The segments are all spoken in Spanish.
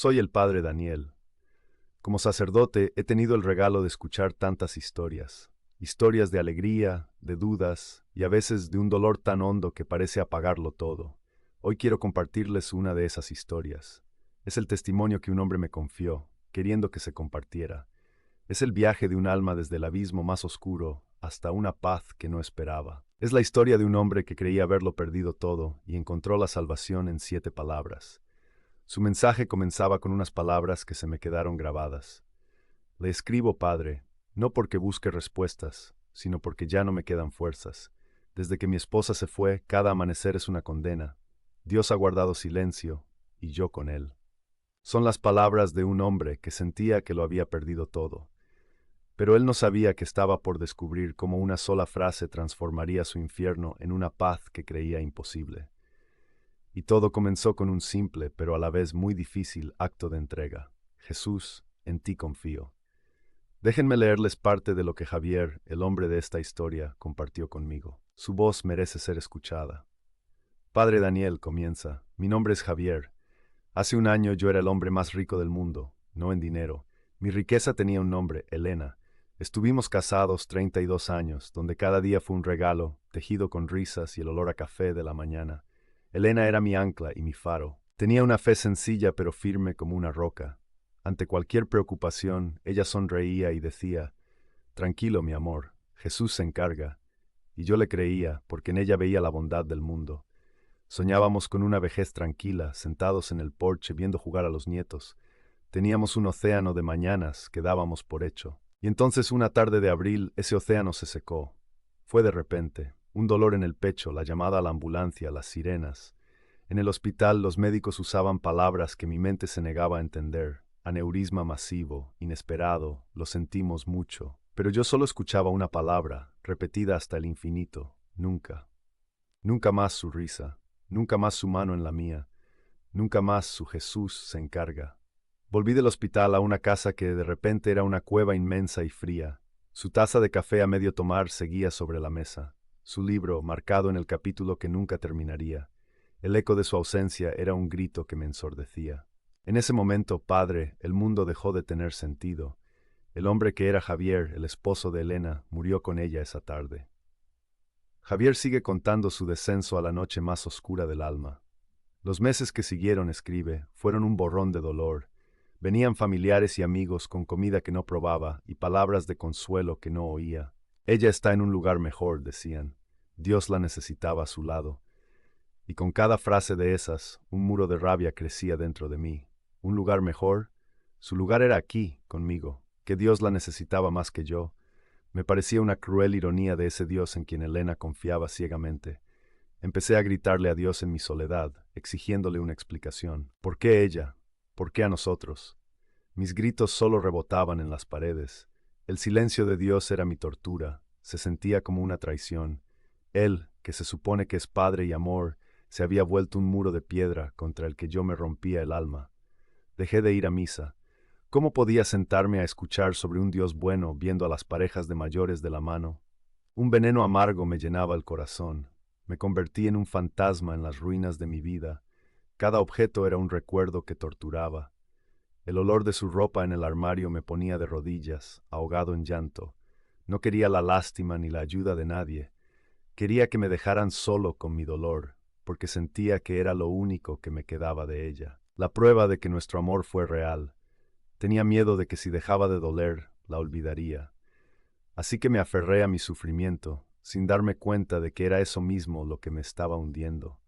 Soy el padre Daniel. Como sacerdote he tenido el regalo de escuchar tantas historias. Historias de alegría, de dudas y a veces de un dolor tan hondo que parece apagarlo todo. Hoy quiero compartirles una de esas historias. Es el testimonio que un hombre me confió, queriendo que se compartiera. Es el viaje de un alma desde el abismo más oscuro hasta una paz que no esperaba. Es la historia de un hombre que creía haberlo perdido todo y encontró la salvación en 7 palabras. Su mensaje comenzaba con unas palabras que se me quedaron grabadas. Le escribo, Padre, no porque busque respuestas, sino porque ya no me quedan fuerzas. Desde que mi esposa se fue, cada amanecer es una condena. Dios ha guardado silencio, y yo con él. Son las palabras de un hombre que sentía que lo había perdido todo. Pero él no sabía que estaba por descubrir cómo una sola frase transformaría su infierno en una paz que creía imposible. Y todo comenzó con un simple, pero a la vez muy difícil acto de entrega. Jesús, en ti confío. Déjenme leerles parte de lo que Javier, el hombre de esta historia, compartió conmigo. Su voz merece ser escuchada. Padre Daniel, comienza. Mi nombre es Javier. Hace un año yo era el hombre más rico del mundo, no en dinero. Mi riqueza tenía un nombre, Elena. Estuvimos casados 32 años, donde cada día fue un regalo, tejido con risas y el olor a café de la mañana. Elena era mi ancla y mi faro. Tenía una fe sencilla pero firme como una roca. Ante cualquier preocupación, ella sonreía y decía, «Tranquilo, mi amor, Jesús se encarga». Y yo le creía, porque en ella veía la bondad del mundo. Soñábamos con una vejez tranquila, sentados en el porche viendo jugar a los nietos. Teníamos un océano de mañanas que dábamos por hecho. Y entonces una tarde de abril ese océano se secó. Fue de repente, un dolor en el pecho, la llamada a la ambulancia, las sirenas. En el hospital los médicos usaban palabras que mi mente se negaba a entender. Aneurisma masivo, inesperado, lo sentimos mucho. Pero yo solo escuchaba una palabra, repetida hasta el infinito, nunca. Nunca más su risa, nunca más su mano en la mía, nunca más su Jesús se encarga. Volví del hospital a una casa que de repente era una cueva inmensa y fría. Su taza de café a medio tomar seguía sobre la mesa, su libro marcado en el capítulo que nunca terminaría. El eco de su ausencia era un grito que me ensordecía. En ese momento, padre, el mundo dejó de tener sentido. El hombre que era Javier, el esposo de Elena, murió con ella esa tarde. Javier sigue contando su descenso a la noche más oscura del alma. Los meses que siguieron, escribe, fueron un borrón de dolor. Venían familiares y amigos con comida que no probaba y palabras de consuelo que no oía. Ella está en un lugar mejor, decían. Dios la necesitaba a su lado. Y con cada frase de esas, un muro de rabia crecía dentro de mí. ¿Un lugar mejor? Su lugar era aquí, conmigo, que Dios la necesitaba más que yo. Me parecía una cruel ironía de ese Dios en quien Elena confiaba ciegamente. Empecé a gritarle a Dios en mi soledad, exigiéndole una explicación. ¿Por qué ella? ¿Por qué a nosotros? Mis gritos solo rebotaban en las paredes. El silencio de Dios era mi tortura. Se sentía como una traición. Él, que se supone que es padre y amor, se había vuelto un muro de piedra contra el que yo me rompía el alma. Dejé de ir a misa. ¿Cómo podía sentarme a escuchar sobre un Dios bueno viendo a las parejas de mayores de la mano? Un veneno amargo me llenaba el corazón. Me convertí en un fantasma en las ruinas de mi vida. Cada objeto era un recuerdo que torturaba. El olor de su ropa en el armario me ponía de rodillas, ahogado en llanto. No quería la lástima ni la ayuda de nadie. Quería que me dejaran solo con mi dolor, porque sentía que era lo único que me quedaba de ella. La prueba de que nuestro amor fue real. Tenía miedo de que si dejaba de doler, la olvidaría. Así que me aferré a mi sufrimiento, sin darme cuenta de que era eso mismo lo que me estaba hundiendo.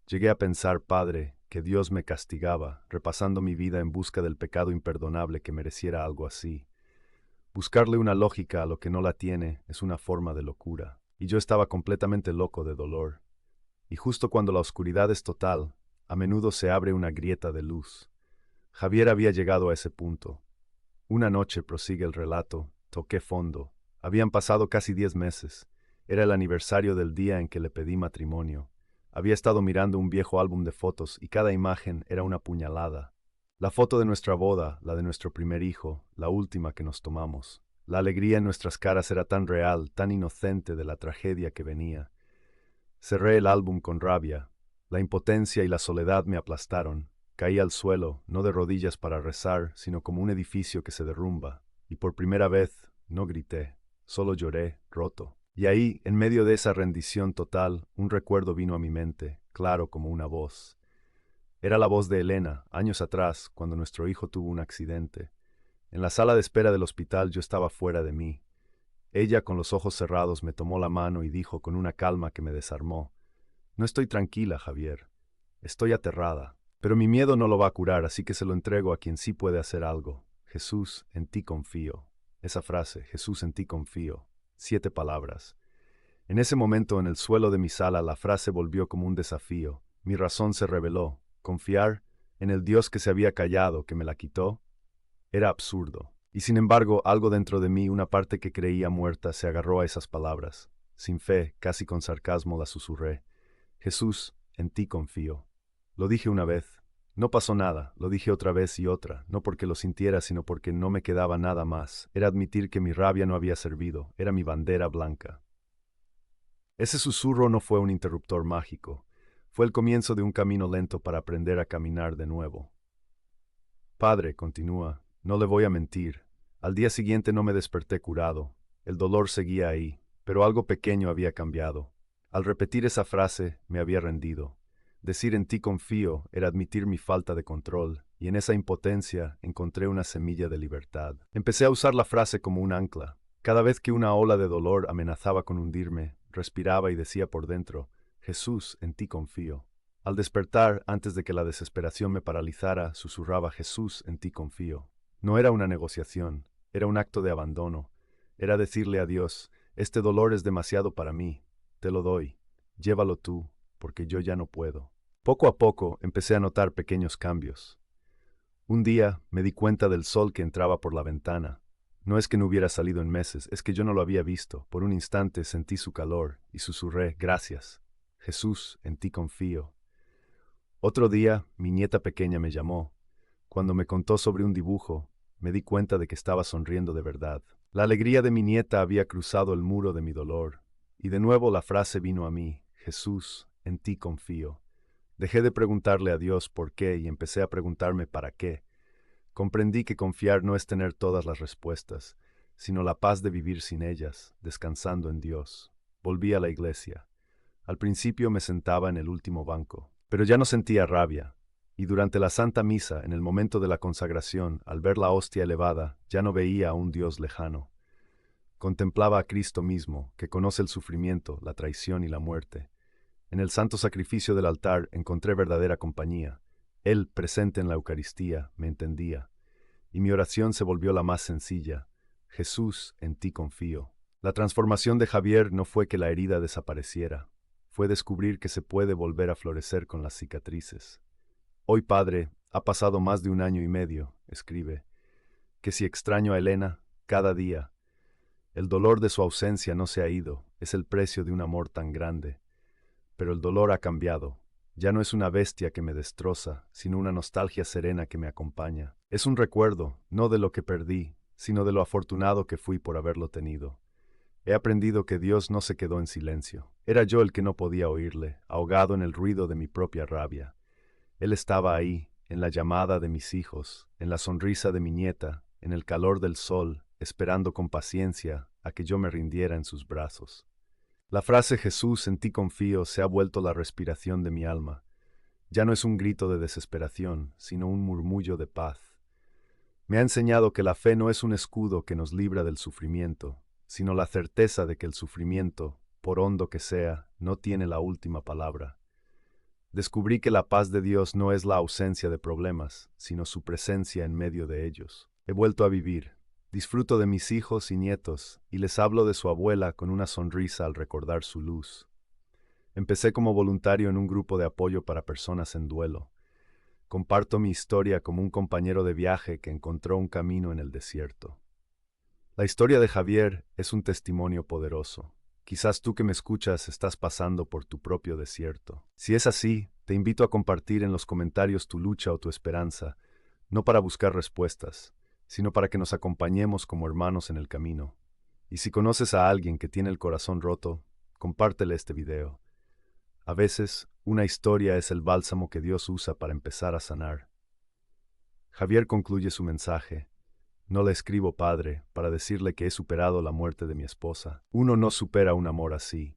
Llegué a pensar, padre, que Dios me castigaba, repasando mi vida en busca del pecado imperdonable que mereciera algo así. Buscarle una lógica a lo que no la tiene es una forma de locura, y yo estaba completamente loco de dolor. Y justo cuando la oscuridad es total, a menudo se abre una grieta de luz. Javier había llegado a ese punto. Una noche, prosigue el relato, toqué fondo. Habían pasado casi 10 meses. Era el aniversario del día en que le pedí matrimonio. Había estado mirando un viejo álbum de fotos y cada imagen era una puñalada. La foto de nuestra boda, la de nuestro primer hijo, la última que nos tomamos. La alegría en nuestras caras era tan real, tan inocente de la tragedia que venía. Cerré el álbum con rabia. La impotencia y la soledad me aplastaron. Caí al suelo, no de rodillas para rezar, sino como un edificio que se derrumba. Y por primera vez no grité, solo lloré, roto. Y ahí, en medio de esa rendición total, un recuerdo vino a mi mente, claro como una voz. Era la voz de Elena, años atrás, cuando nuestro hijo tuvo un accidente. En la sala de espera del hospital yo estaba fuera de mí. Ella, con los ojos cerrados, me tomó la mano y dijo con una calma que me desarmó: «No estoy tranquila, Javier. Estoy aterrada. Pero mi miedo no lo va a curar, así que se lo entrego a quien sí puede hacer algo. Jesús, en ti confío». Esa frase, Jesús, en ti confío. 7 palabras. En ese momento, en el suelo de mi sala, la frase volvió como un desafío. Mi razón se reveló. Confiar en el Dios que se había callado, que me la quitó, era absurdo. Y sin embargo, algo dentro de mí, una parte que creía muerta, se agarró a esas palabras. Sin fe, casi con sarcasmo, la susurré: «Jesús, en ti confío». Lo dije una vez. No pasó nada, lo dije otra vez y otra, no porque lo sintiera, sino porque no me quedaba nada más. Era admitir que mi rabia no había servido, era mi bandera blanca. Ese susurro no fue un interruptor mágico, fue el comienzo de un camino lento para aprender a caminar de nuevo. Padre, continúa, no le voy a mentir. Al día siguiente no me desperté curado. El dolor seguía ahí, pero algo pequeño había cambiado. Al repetir esa frase, me había rendido. Decir «en ti confío» era admitir mi falta de control, y en esa impotencia encontré una semilla de libertad. Empecé a usar la frase como un ancla. Cada vez que una ola de dolor amenazaba con hundirme, respiraba y decía por dentro: «Jesús, en ti confío». Al despertar, antes de que la desesperación me paralizara, susurraba: «Jesús, en ti confío». No era una negociación, era un acto de abandono. Era decirle a Dios: «Este dolor es demasiado para mí, te lo doy, llévalo tú, porque yo ya no puedo». Poco a poco empecé a notar pequeños cambios. Un día me di cuenta del sol que entraba por la ventana. No es que no hubiera salido en meses, es que yo no lo había visto. Por un instante sentí su calor y susurré: «Gracias. Jesús, en ti confío». Otro día, mi nieta pequeña me llamó. Cuando me contó sobre un dibujo, me di cuenta de que estaba sonriendo de verdad. La alegría de mi nieta había cruzado el muro de mi dolor. Y de nuevo la frase vino a mí: «Jesús, en ti confío». Dejé de preguntarle a Dios por qué y empecé a preguntarme para qué. Comprendí que confiar no es tener todas las respuestas, sino la paz de vivir sin ellas, descansando en Dios. Volví a la iglesia. Al principio me sentaba en el último banco, pero ya no sentía rabia. Y durante la Santa Misa, en el momento de la consagración, al ver la hostia elevada, ya no veía a un Dios lejano. Contemplaba a Cristo mismo, que conoce el sufrimiento, la traición y la muerte. En el santo sacrificio del altar encontré verdadera compañía. Él, presente en la Eucaristía, me entendía. Y mi oración se volvió la más sencilla: «Jesús, en ti confío». La transformación de Javier no fue que la herida desapareciera. Fue descubrir que se puede volver a florecer con las cicatrices. Hoy, padre, ha pasado más de 1 año y medio, escribe, que si extraño a Elena, cada día. El dolor de su ausencia no se ha ido, es el precio de un amor tan grande. Pero el dolor ha cambiado. Ya no es una bestia que me destroza, sino una nostalgia serena que me acompaña. Es un recuerdo, no de lo que perdí, sino de lo afortunado que fui por haberlo tenido. He aprendido que Dios no se quedó en silencio. Era yo el que no podía oírle, ahogado en el ruido de mi propia rabia. Él estaba ahí, en la llamada de mis hijos, en la sonrisa de mi nieta, en el calor del sol, esperando con paciencia a que yo me rindiera en sus brazos. La frase «Jesús, en ti confío» se ha vuelto la respiración de mi alma. Ya no es un grito de desesperación, sino un murmullo de paz. Me ha enseñado que la fe no es un escudo que nos libra del sufrimiento, sino la certeza de que el sufrimiento, por hondo que sea, no tiene la última palabra. Descubrí que la paz de Dios no es la ausencia de problemas, sino su presencia en medio de ellos. He vuelto a vivir. Disfruto de mis hijos y nietos, y les hablo de su abuela con una sonrisa al recordar su luz. Empecé como voluntario en un grupo de apoyo para personas en duelo. Comparto mi historia como un compañero de viaje que encontró un camino en el desierto. La historia de Javier es un testimonio poderoso. Quizás tú que me escuchas estás pasando por tu propio desierto. Si es así, te invito a compartir en los comentarios tu lucha o tu esperanza, no para buscar respuestas, sino para que nos acompañemos como hermanos en el camino. Y si conoces a alguien que tiene el corazón roto, compártele este video. A veces, una historia es el bálsamo que Dios usa para empezar a sanar. Javier concluye su mensaje. No le escribo, padre, para decirle que he superado la muerte de mi esposa. Uno no supera un amor así.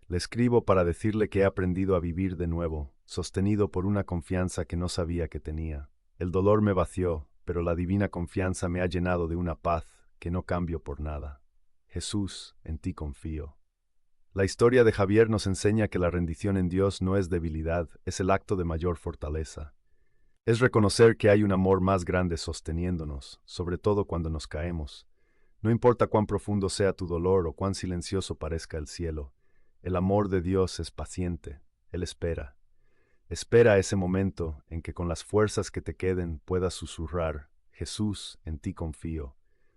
Le escribo para decirle que he aprendido a vivir de nuevo, sostenido por una confianza que no sabía que tenía. El dolor me vació, pero la divina confianza me ha llenado de una paz que no cambio por nada. Jesús, en ti confío. La historia de Javier nos enseña que la rendición en Dios no es debilidad, es el acto de mayor fortaleza. Es reconocer que hay un amor más grande sosteniéndonos, sobre todo cuando nos caemos. No importa cuán profundo sea tu dolor o cuán silencioso parezca el cielo, el amor de Dios es paciente, Él espera. Espera ese momento en que con las fuerzas que te queden puedas susurrar, Jesús, en ti confío.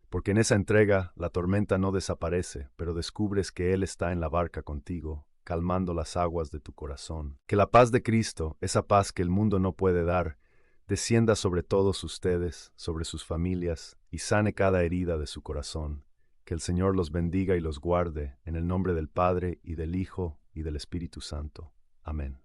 Porque en esa entrega la tormenta no desaparece, pero descubres que Él está en la barca contigo, calmando las aguas de tu corazón. Que la paz de Cristo, esa paz que el mundo no puede dar, descienda sobre todos ustedes, sobre sus familias, y sane cada herida de su corazón. Que el Señor los bendiga y los guarde, en el nombre del Padre, y del Hijo, y del Espíritu Santo. Amén.